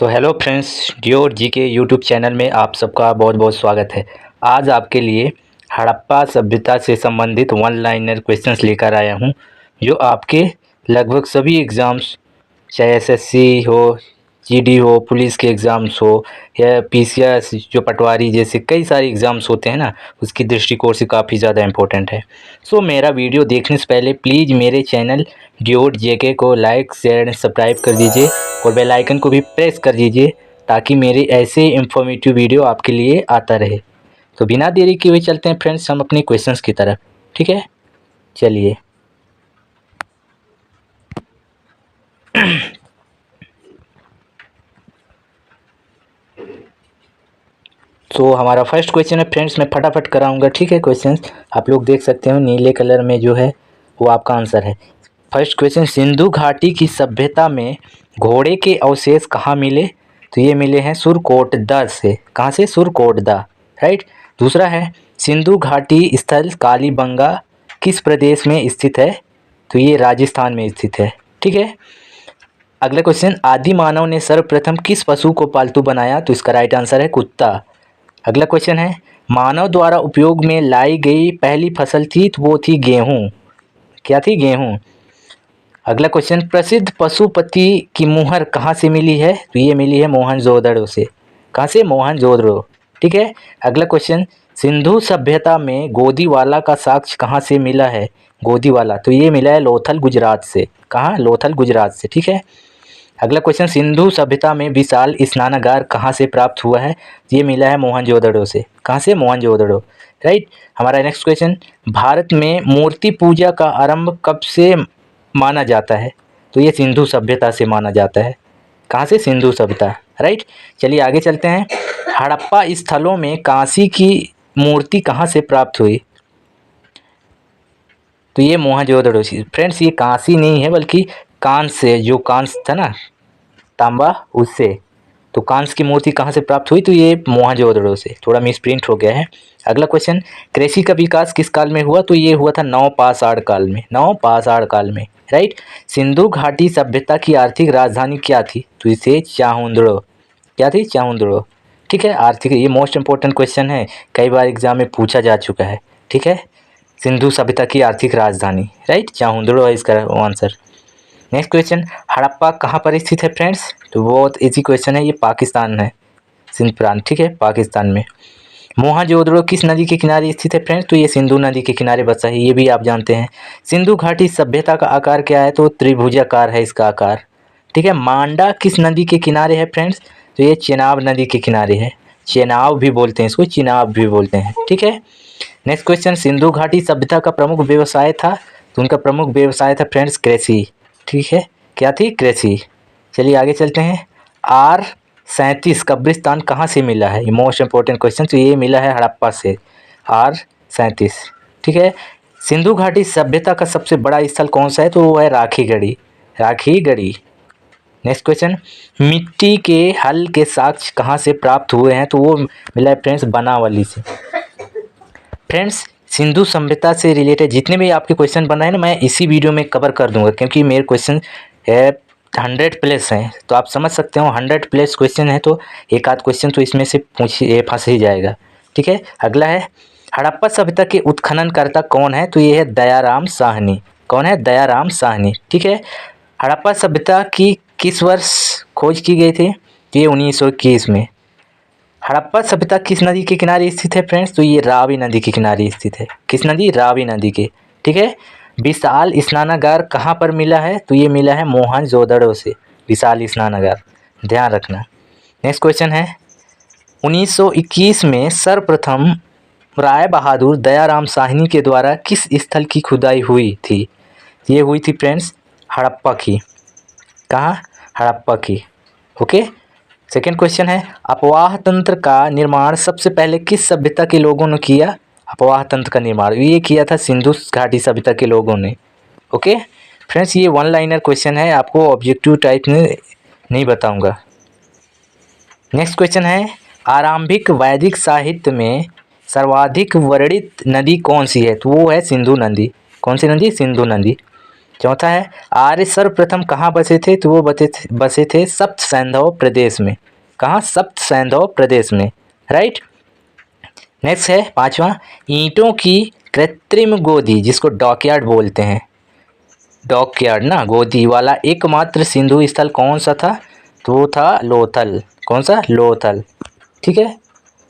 So hello friends, Dior जी के YouTube channel में आप सबका बहुत बहुत स्वागत है। आज आपके लिए हड़प्पा सभ्यता से संबंधित वन लाइनर क्वेश्चंस लेकर आया हूं, जो आपके लगभग सभी एग्ज़ाम्स, चाहे एसएससी हो, जीडी हो, पुलिस के एग्ज़ाम्स हो या पीसीएस जो पटवारी जैसे कई सारे एग्ज़ाम्स होते हैं ना, उसकी दृष्टिकोण से काफ़ी ज़्यादा इम्पोर्टेंट है। सो मेरा वीडियो देखने से पहले प्लीज़ मेरे चैनल डियोर जेके को लाइक, शेयर एंड सब्सक्राइब कर दीजिए और बेल आइकन को भी प्रेस कर दीजिए ताकि मेरे ऐसे इंफॉर्मेटिव वीडियो आपके लिए आता रहे। तो बिना देरी किए हुए चलते हैं फ्रेंड्स हम अपने क्वेश्चंस की तरफ। ठीक है, चलिए। तो हमारा फर्स्ट क्वेश्चन है फ्रेंड्स, मैं फटाफट कराऊंगा। ठीक है, क्वेश्चंस आप लोग देख सकते हो नीले कलर में जो है वो आपका आंसर है। फर्स्ट क्वेश्चन, सिंधु घाटी की सभ्यता में घोड़े के अवशेष कहाँ मिले? तो ये मिले हैं सुरकोटदा से। कहाँ से? सुरकोटदा, राइट। दूसरा है, सिंधु घाटी स्थल कालीबंगा किस प्रदेश में स्थित है? तो ये राजस्थान में स्थित है। ठीक है। अगला क्वेश्चन, आदि मानव ने सर्वप्रथम किस पशु को पालतू बनाया? तो इसका राइट आंसर है कुत्ता। अगला क्वेश्चन है, मानव द्वारा उपयोग में लाई गई पहली फसल थी, तो वो थी गेहूँ। क्या थी? गेहूँ। अगला क्वेश्चन, प्रसिद्ध पशुपति की मुहर कहाँ से मिली है? तो ये मिली है मोहनजोदड़ो से। कहाँ से? मोहनजोदड़ो। ठीक है। अगला क्वेश्चन, सिंधु सभ्यता में गोदीवाला का साक्ष्य कहाँ से मिला है? गोदीवाला, तो ये मिला है लोथल गुजरात से। कहाँ? लोथल गुजरात से। ठीक है। अगला क्वेश्चन, सिंधु सभ्यता में विशाल स्नानागार कहाँ से प्राप्त हुआ है? ये मिला है मोहनजोदड़ो से। कहाँ से? मोहनजोदड़ो, राइट। हमारा नेक्स्ट क्वेश्चन, भारत में मूर्ति पूजा का आरंभ कब से माना जाता है? तो ये सिंधु सभ्यता से माना जाता है। कहाँ से? सिंधु सभ्यता, राइट। चलिए आगे चलते हैं। हड़प्पा स्थलों में कांसी की मूर्ति कहाँ से प्राप्त हुई? तो ये मोहनजोदड़ो से। फ्रेंड्स, ये कांसी नहीं है बल्कि कांस से, जो कांस था ना तांबा, उससे। तो कांस की मूर्ति कहाँ से प्राप्त हुई? तो ये मोहनजोदड़ो से। थोड़ा मिसप्रिंट हो गया है। अगला क्वेश्चन, कृषि का विकास किस काल में हुआ? तो ये हुआ था नवपाषाण काल में। नवपाषाण काल में, राइट। सिंधु घाटी सभ्यता की आर्थिक राजधानी क्या थी? तो इसे चाहुंदड़ो। क्या थी? चाहुंदड़ो। ठीक है। आर्थिक, ये मोस्ट इंपॉर्टेंट क्वेश्चन है, कई बार एग्जाम में पूछा जा चुका है। ठीक है। सिंधु सभ्यता की आर्थिक राजधानी, राइट, चाहुंदड़ो है इसका आंसर। नेक्स्ट क्वेश्चन, हड़प्पा कहाँ पर स्थित है फ्रेंड्स? तो बहुत इजी क्वेश्चन है, ये पाकिस्तान है, सिंध प्रांत। ठीक है, पाकिस्तान में। मोहनजोदड़ो किस नदी के किनारे स्थित है फ्रेंड्स? तो ये सिंधु नदी के किनारे बसा है, ये भी आप जानते हैं। सिंधु घाटी सभ्यता का आकार क्या है? तो त्रिभुजाकार है इसका आकार। ठीक है। मांडा किस नदी के किनारे है फ्रेंड्स? तो ये चेनाब नदी के किनारे है। चेनाब भी बोलते हैं इसको, चिनाब भी बोलते हैं। ठीक है। नेक्स्ट क्वेश्चन, सिंधु घाटी सभ्यता का प्रमुख व्यवसाय था? तो उनका प्रमुख व्यवसाय था फ्रेंड्स कृषि। ठीक है। क्या थी? कृषि। चलिए आगे चलते हैं। R37 कब्रिस्तान कहाँ से मिला है? ये मोस्ट इंपॉर्टेंट क्वेश्चन। तो ये मिला है हड़प्पा से, R37। ठीक है। सिंधु घाटी सभ्यता का सबसे बड़ा स्थल कौन सा है? तो वो है राखीगढ़ी। राखीगढ़ी। नेक्स्ट क्वेश्चन, मिट्टी के हल के साक्ष्य कहाँ से प्राप्त हुए हैं? तो वो मिला है फ्रेंड्स बनावली से। फ्रेंड्स, सिंधु सभ्यता से रिलेटेड जितने भी आपके क्वेश्चन बन रहे हैं ना, मैं इसी वीडियो में कवर कर दूंगा, क्योंकि मेरे क्वेश्चन है 100+ हैं। तो आप समझ सकते हो 100+ क्वेश्चन है, तो एक आध क्वेश्चन तो इसमें से फंस ही जाएगा। ठीक है। अगला है, हड़प्पा सभ्यता के उत्खननकर्ता कौन है? तो ये है दयाराम साहनी। कौन है? दयाराम साहनी। ठीक है। हड़प्पा सभ्यता की किस वर्ष खोज की गई थी? ये 1921 में। हड़प्पा सभ्यता किस नदी के किनारे स्थित है फ्रेंड्स? तो ये रावी नदी के किनारे स्थित है। किस नदी? रावी नदी के। ठीक है। विशाल स्नानागार कहाँ पर मिला है? तो ये मिला है मोहनजोदड़ो से, विशाल स्नानागार, ध्यान रखना। नेक्स्ट क्वेश्चन है, 1921 में सर्वप्रथम राय बहादुर दयाराम साहनी के द्वारा किस स्थल की खुदाई हुई थी? ये हुई थी फ्रेंड्स हड़प्पा की। कहाँ? हड़प्पा की। ओके। सेकेंड क्वेश्चन है, अपवाह तंत्र का निर्माण सबसे पहले किस सभ्यता के लोगों ने किया? अपवाह तंत्र का निर्माण ये किया था सिंधु घाटी सभ्यता के लोगों ने। ओके फ्रेंड्स, ये वन लाइनर क्वेश्चन है, आपको ऑब्जेक्टिव टाइप में नहीं बताऊंगा। नेक्स्ट क्वेश्चन है, आरंभिक वैदिक साहित्य में सर्वाधिक वर्णित नदी कौन सी है? तो वो है सिंधु नदी। कौन सी नदी? सिंधु नदी। चौथा है आर्य सर्वप्रथम कहाँ बसे थे, तो वो बसे थे सप्त सैंधव प्रदेश में। कहाँ? सप्त सैंधव प्रदेश में, राइट। नेक्स्ट है पांचवा, ईंटों की कृत्रिम गोदी जिसको डॉकयार्ड बोलते हैं, डॉकयार्ड ना, गोदी वाला एकमात्र सिंधु स्थल कौन सा था, तो वो था लोथल। कौन सा? लोथल। ठीक है।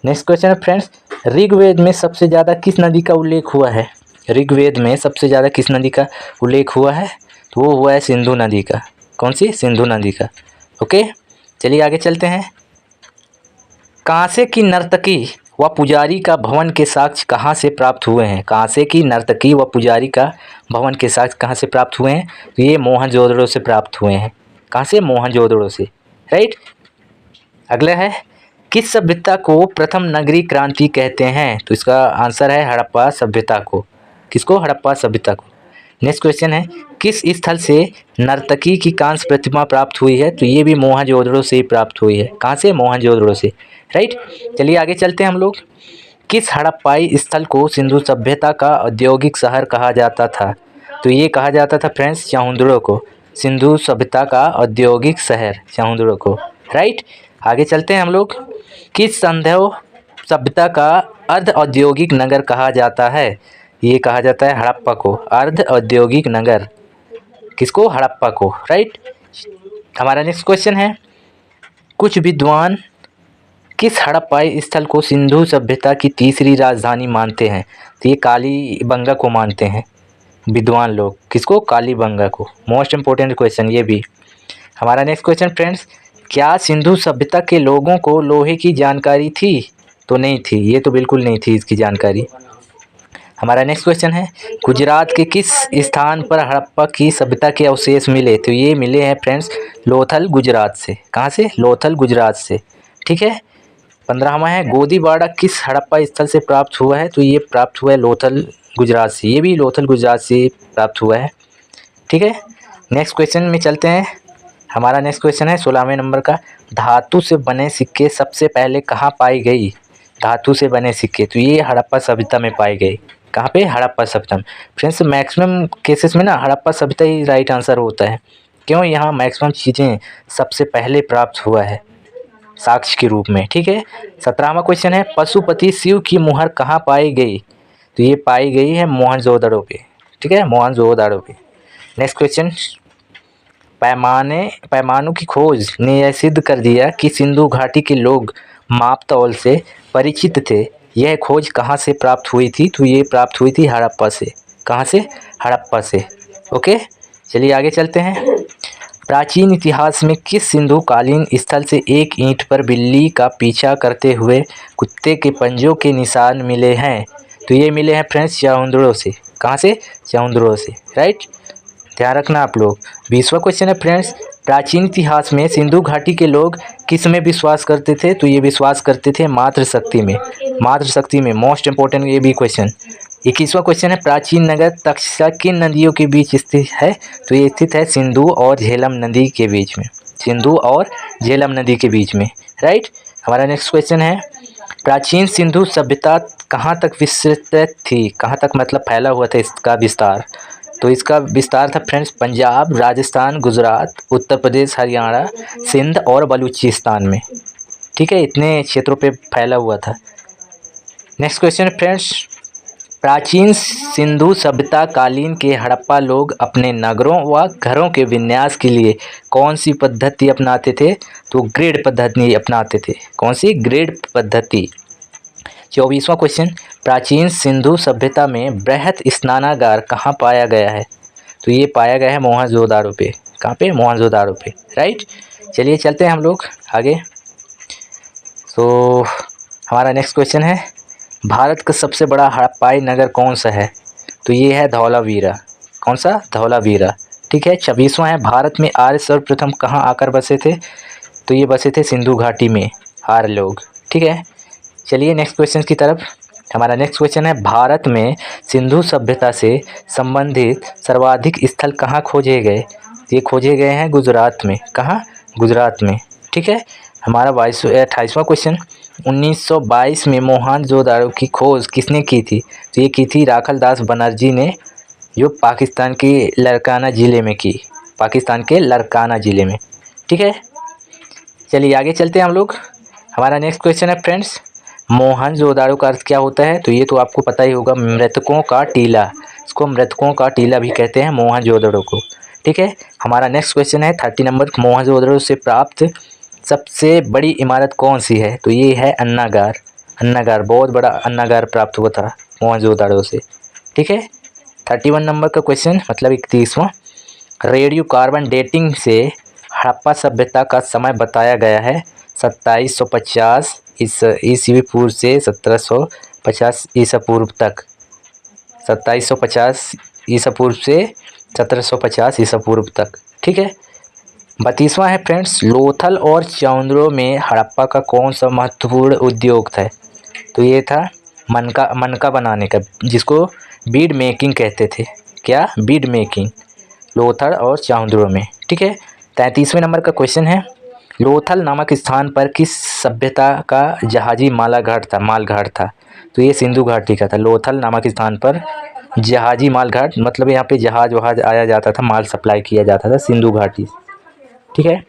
नेक्स्ट क्वेश्चन है फ्रेंड्स, ऋग्वेद में सबसे ज़्यादा किस नदी का उल्लेख हुआ है? ऋग्वेद में सबसे ज़्यादा किस नदी का उल्लेख हुआ है, तो वो हुआ है सिंधु नदी का। कौन सी? सिंधु नदी का। ओके, चलिए आगे चलते हैं। कांसे की नर्तकी व पुजारी का भवन के साक्ष्य कहाँ से प्राप्त हुए हैं? कांसे की नर्तकी व पुजारी का भवन के साक्ष्य कहाँ से प्राप्त हुए हैं, तो ये मोहनजोदड़ो से प्राप्त हुए हैं। कहाँ से? मोहनजोदड़ो से, राइट। अगला है, किस सभ्यता को प्रथम नगरीय क्रांति कहते हैं, तो इसका आंसर है हड़प्पा सभ्यता को। किसको? हड़प्पा सभ्यता को। नेक्स्ट क्वेश्चन है, किस स्थल से नर्तकी की कांस्य प्रतिमा प्राप्त हुई है, तो ये भी मोहनजोदड़ो से ही प्राप्त हुई है। कहाँ से? मोहनजोदड़ो से, राइट। चलिए आगे चलते हैं हम लोग। किस हड़प्पाई स्थल को सिंधु सभ्यता का औद्योगिक शहर कहा जाता था, तो ये कहा जाता था फ्रेंड्स चाहुंदड़ो को, सिंधु सभ्यता का औद्योगिक शहर चाहुंदड़ो को, राइट। आगे चलते हैं हम लोग। किस संधव सभ्यता का अर्ध औद्योगिक नगर कहा जाता है, ये कहा जाता है हड़प्पा को, अर्ध औद्योगिक नगर। किसको? हड़प्पा को, राइट। हमारा नेक्स्ट क्वेश्चन है, कुछ विद्वान किस हड़प्पाई स्थल को सिंधु सभ्यता की तीसरी राजधानी मानते हैं, तो ये कालीबंगा को मानते हैं विद्वान लोग। किसको? कालीबंगा को। मोस्ट इंपॉर्टेंट क्वेश्चन ये भी। हमारा नेक्स्ट क्वेश्चन फ्रेंड्स, क्या सिंधु सभ्यता के लोगों को लोहे की जानकारी थी, तो नहीं थी, ये तो बिल्कुल नहीं थी इसकी जानकारी। हमारा नेक्स्ट क्वेश्चन है, गुजरात के किस स्थान पर हड़प्पा की सभ्यता के अवशेष मिले, तो ये मिले हैं फ्रेंड्स लोथल गुजरात से। कहाँ से? लोथल गुजरात से, ठीक है। 15वां है, गोदीबाड़ा किस हड़प्पा स्थल से प्राप्त हुआ है, तो ये प्राप्त हुआ है लोथल गुजरात से, ये भी लोथल गुजरात से प्राप्त हुआ है, ठीक है। नेक्स्ट क्वेश्चन में चलते हैं। हमारा नेक्स्ट क्वेश्चन है 16वें नंबर का, धातु से बने सिक्के सबसे पहले कहाँ पाई गई? धातु से बने सिक्के, तो ये हड़प्पा सभ्यता में पाई गई। कहाँ पे? हड़प्पा सभ्यता में। फ्रेंड्स मैक्सिमम केसेस में ना हड़प्पा सभ्यता ही राइट आंसर होता है। क्यों? यहाँ मैक्सिमम चीज़ें सबसे पहले प्राप्त हुआ है साक्ष्य के रूप में, ठीक है। 17वां क्वेश्चन है, पशुपति शिव की मुहर कहाँ पाई गई, तो ये पाई गई है मोहनजोदड़ो पे, ठीक है, मोहनजोदड़ो पे। नेक्स्ट क्वेश्चन, पैमानों की खोज ने यह सिद्ध कर दिया कि सिंधु घाटी के लोग मापतौल से परिचित थे। यह खोज कहाँ से प्राप्त हुई थी, तो ये प्राप्त हुई थी हड़प्पा से। कहाँ से? हड़प्पा से। ओके, चलिए आगे चलते हैं। प्राचीन इतिहास में किस सिंधु कालीन स्थल से एक ईंट पर बिल्ली का पीछा करते हुए कुत्ते के पंजों के निशान मिले हैं, तो ये मिले हैं फ्रेंड्स चाहुंदड़ो से। कहाँ से? चाहुंदड़ो से, राइट। ध्यान रखना आप लोग। 20वां क्वेश्चन है फ्रेंड्स, प्राचीन इतिहास में सिंधु घाटी के लोग किस में विश्वास करते थे, तो ये विश्वास करते थे मातृशक्ति में। मातृशक्ति में, मोस्ट इंपॉर्टेंट ये भी क्वेश्चन। 21वां क्वेश्चन है, प्राचीन नगर तक्षशिला किन नदियों के बीच स्थित है, तो ये स्थित है सिंधु और झेलम नदी के बीच में, सिंधु और झेलम नदी के बीच में, राइट। हमारा नेक्स्ट क्वेश्चन है, प्राचीन सिंधु सभ्यता कहाँ तक विस्तृत थी? कहाँ तक मतलब फैला हुआ था इसका विस्तार, तो इसका विस्तार था फ्रेंड्स पंजाब, राजस्थान, गुजरात, उत्तर प्रदेश, हरियाणा, सिंध और बलूचिस्तान में, ठीक है, इतने क्षेत्रों पे फैला हुआ था। नेक्स्ट क्वेश्चन है फ्रेंड्स, प्राचीन सिंधु सभ्यता कालीन के हड़प्पा लोग अपने नगरों व घरों के विन्यास के लिए कौन सी पद्धति अपनाते थे, तो ग्रिड पद्धति अपनाते थे। कौन सी? ग्रिड पद्धति। 24वां क्वेश्चन, प्राचीन सिंधु सभ्यता में बृहत स्नानागार कहाँ पाया गया है, तो ये पाया गया है मोहनजोदड़ो पे। कहाँ पे? मोहनजोदड़ो पे, राइट। चलिए चलते हैं हम लोग आगे। तो हमारा नेक्स्ट क्वेश्चन है, भारत का सबसे बड़ा हड़प्पाई नगर कौन सा है, तो ये है धौलावीरा। कौन सा? धौलावीरा, ठीक है। 26वां है, भारत में आर्य सर्वप्रथम कहाँ आकर बसे थे, तो ये बसे थे सिंधु घाटी में आर्य लोग, ठीक है। चलिए नेक्स्ट क्वेश्चन की तरफ। हमारा नेक्स्ट क्वेश्चन है, भारत में सिंधु सभ्यता से संबंधित सर्वाधिक स्थल कहाँ खोजे गए, ये खोजे गए हैं गुजरात में। कहाँ? गुजरात में, ठीक है। हमारा 28वां क्वेश्चन, 1922 में मोहनजोदड़ो की खोज किसने की थी, तो ये की थी राखलदास बनर्जी ने, जो पाकिस्तान के लरकाना ज़िले में की, पाकिस्तान के लरकाना ज़िले में। ठीक है, चलिए आगे चलते हैं हम लोग। हमारा नेक्स्ट क्वेश्चन है फ्रेंड्स, मोहनजोदाड़ो का अर्थ क्या होता है? तो ये तो आपको पता ही होगा, मृतकों का टीला। इसको मृतकों का टीला भी कहते हैं मोहनजोदड़ो को। ठीक है, हमारा नेक्स्ट क्वेश्चन है 30 नंबर, मोहनजोदड़ो से प्राप्त सबसे बड़ी इमारत कौन सी है? तो ये है अन्नागार। अन्नागार, बहुत बड़ा अन्नागार प्राप्त हुआ था मोहनजोदड़ो से। ठीक है, 31 नंबर का क्वेश्चन, मतलब 31वां, रेडियो कार्बन डेटिंग से हड़प्पा सभ्यता का समय बताया गया है 2750 ईस्वी पूर्व से 1750 ईसा पूर्व तक। 2750 ईसा पूर्व से 1750 ईसा पूर्व तक। ठीक है, 32वां है फ्रेंड्स, लोथल और चौंद्रो में हड़प्पा का कौन सा महत्वपूर्ण उद्योग था? तो ये था मनका बनाने का, जिसको बीड मेकिंग कहते थे। क्या? बीड मेकिंग, लोथल और चौंद्रो में। ठीक है, 33वें नंबर का क्वेश्चन है, लोथल नामक स्थान पर किस सभ्यता का जहाजी मालघाट था? तो ये सिंधु घाटी का था। लोथल नामक स्थान पर जहाजी मालघाट, मतलब यहाँ पे जहाज वहाज आया जाता था, माल सप्लाई किया जाता था सिंधु घाटी। ठीक है,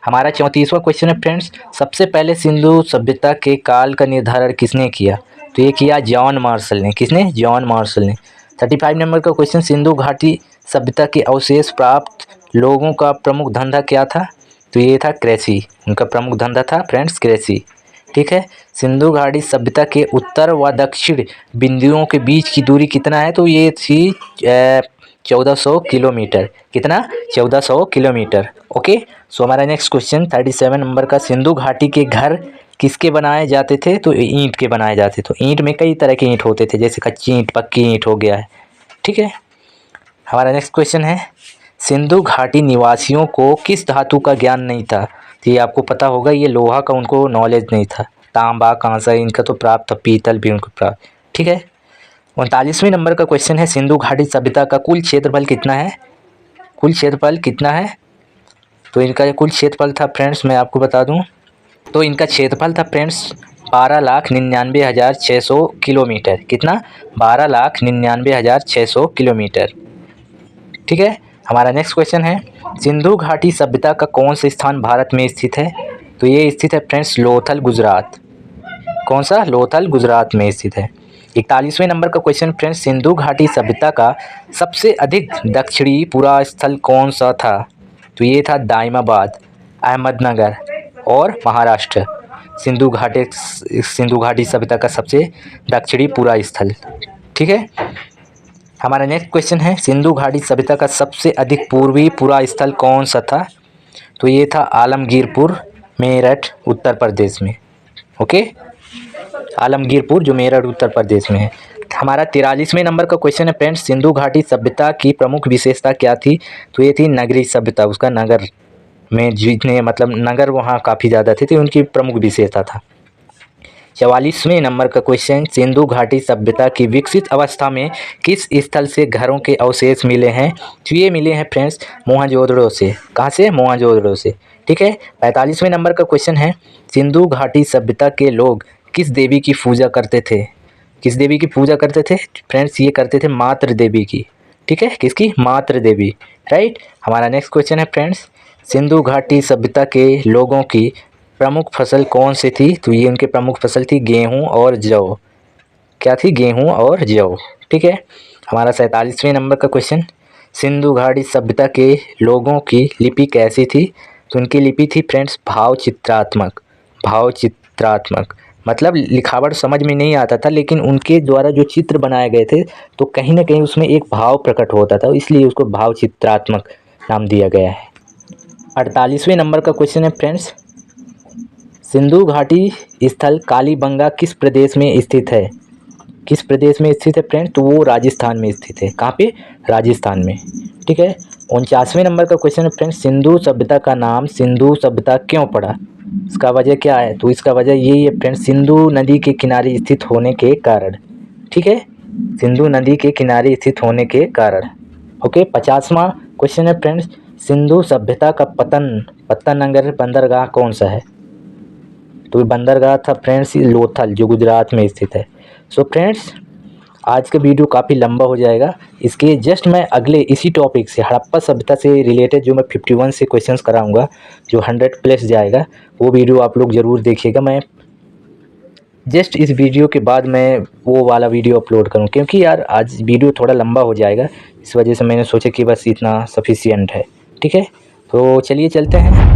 हमारा 34वां क्वेश्चन है फ्रेंड्स, सबसे पहले सिंधु सभ्यता के काल का निर्धारण किसने किया? तो ये किया जॉन मार्शल ने। किसने? जॉन मार्शल ने। 35 नंबर का क्वेश्चन, सिंधु घाटी सभ्यता के अवशेष प्राप्त लोगों का प्रमुख धंधा क्या था? तो ये था कृषि। उनका प्रमुख धंधा था फ्रेंड्स कृषि। ठीक है, सिंधु घाटी सभ्यता के उत्तर व दक्षिण बिंदुओं के बीच की दूरी कितना है? तो ये थी 1400 किलोमीटर। कितना? 1400 किलोमीटर। ओके, सो हमारा नेक्स्ट क्वेश्चन 37 नंबर का, सिंधु घाटी के घर किसके बनाए जाते थे? तो ईंट के बनाए जाते। तो ईंट में कई तरह के ईंट होते थे, जैसे कच्ची ईंट, पक्की ईंट हो गया है। ठीक है, हमारा नेक्स्ट क्वेश्चन है, सिंधु घाटी निवासियों को किस धातु का ज्ञान नहीं था? तो ये आपको पता होगा, ये लोहा का उनको नॉलेज नहीं था। तांबा, कांसा इनका तो प्राप्त था, पीतल भी उनको प्राप्त। ठीक है, 39वें नंबर का क्वेश्चन है, सिंधु घाटी सभ्यता का कुल क्षेत्रफल कितना है? कुल क्षेत्रफल कितना है? तो इनका कुल क्षेत्रफल था फ्रेंड्स, मैं आपको बता दूं, तो इनका क्षेत्रफल था फ्रेंड्स 12,99,600 किलोमीटर। कितना? 12,99,600 किलोमीटर। ठीक है, हमारा नेक्स्ट क्वेश्चन है, सिंधु घाटी सभ्यता का कौन सा स्थान भारत में स्थित है? तो ये स्थित है फ्रेंड्स लोथल, गुजरात। कौन सा? लोथल, गुजरात में स्थित है। 41वें नंबर का क्वेश्चन फ्रेंड्स, सिंधु घाटी सभ्यता का सबसे अधिक दक्षिणी पुरा स्थल कौन सा था? तो ये था दाइमाबाद, अहमदनगर और महाराष्ट्र। सिंधु घाटी सभ्यता का सबसे दक्षिणी पुरा स्थल। ठीक है, हमारा नेक्स्ट क्वेश्चन है, सिंधु घाटी सभ्यता का सबसे अधिक पूर्वी पुरा स्थल कौन सा था? तो ये था आलमगीरपुर, मेरठ, उत्तर प्रदेश में। ओके, आलमगीरपुर जो मेरठ उत्तर प्रदेश में है। हमारा 43वें नंबर का क्वेश्चन है फ्रेंड्स, सिंधु घाटी सभ्यता की प्रमुख विशेषता क्या थी? तो ये थी नगरीय सभ्यता। उसका नगर में जितने मतलब नगर वहाँ काफ़ी ज़्यादा थे, उनकी प्रमुख विशेषता था। 44वें नंबर का क्वेश्चन, सिंधु घाटी सभ्यता की विकसित अवस्था में किस स्थल से घरों के अवशेष मिले हैं? तो ये मिले हैं फ्रेंड्स मोहनजोदड़ो से। कहाँ से? मोहनजोदड़ो से। ठीक है, 45वें नंबर का क्वेश्चन है, सिंधु घाटी सभ्यता के लोग किस देवी की पूजा करते थे? किस देवी की पूजा करते थे फ्रेंड्स? ये करते थे मातृ देवी की। ठीक है, किसकी? मातृ देवी। राइट, हमारा नेक्स्ट क्वेश्चन है फ्रेंड्स, सिंधु घाटी सभ्यता के लोगों की प्रमुख फसल कौन सी थी? तो ये उनकी प्रमुख फसल थी गेहूं और जौ। क्या थी? गेहूं और जौ। ठीक है, हमारा 47वें नंबर का क्वेश्चन, सिंधु घाटी सभ्यता के लोगों की लिपि कैसी थी? तो उनकी लिपि थी फ्रेंड्स भाव चित्रात्मक। भाव चित्रात्मक मतलब लिखावट समझ में नहीं आता था, लेकिन उनके द्वारा जो चित्र बनाए गए थे तो कहीं ना कहीं उसमें एक भाव प्रकट होता था, इसलिए उसको भाव चित्रात्मक नाम दिया गया है। 48वें नंबर का क्वेश्चन है फ्रेंड्स, सिंधु घाटी स्थल कालीबंगा किस प्रदेश में स्थित है? किस प्रदेश में स्थित है फ्रेंड्स? तो वो राजस्थान में स्थित है। कहाँ पे? राजस्थान में। ठीक है, 49वें नंबर का क्वेश्चन है फ्रेंड्स, सिंधु सभ्यता का नाम सिंधु सभ्यता क्यों पड़ा? इसका वजह क्या है? तो इसका वजह यही है फ्रेंड्स, सिंधु नदी के किनारे स्थित होने के कारण। ठीक है, सिंधु नदी के किनारे स्थित होने के कारण। ओके, 50वां क्वेश्चन है फ्रेंड्स, सिंधु सभ्यता का पत्तनगर बंदरगाह कौन सा है? तो बंदरगाह था फ्रेंड्स लोथल, जो गुजरात में स्थित है। सो फ्रेंड्स, आज का वीडियो काफ़ी लंबा हो जाएगा। इसके जस्ट मैं अगले इसी टॉपिक से हड़प्पा सभ्यता से रिलेटेड जो मैं 51 से क्वेश्चंस कराऊंगा, जो 100 प्लस जाएगा, वो वीडियो आप लोग ज़रूर देखिएगा। मैं जस्ट इस वीडियो के बाद मैं वो वाला वीडियो अपलोड करूँ, क्योंकि यार आज वीडियो थोड़ा लंबा हो जाएगा, इस वजह से मैंने सोचा कि बस इतना सफिशिएंट है। ठीक है, तो चलिए चलते हैं।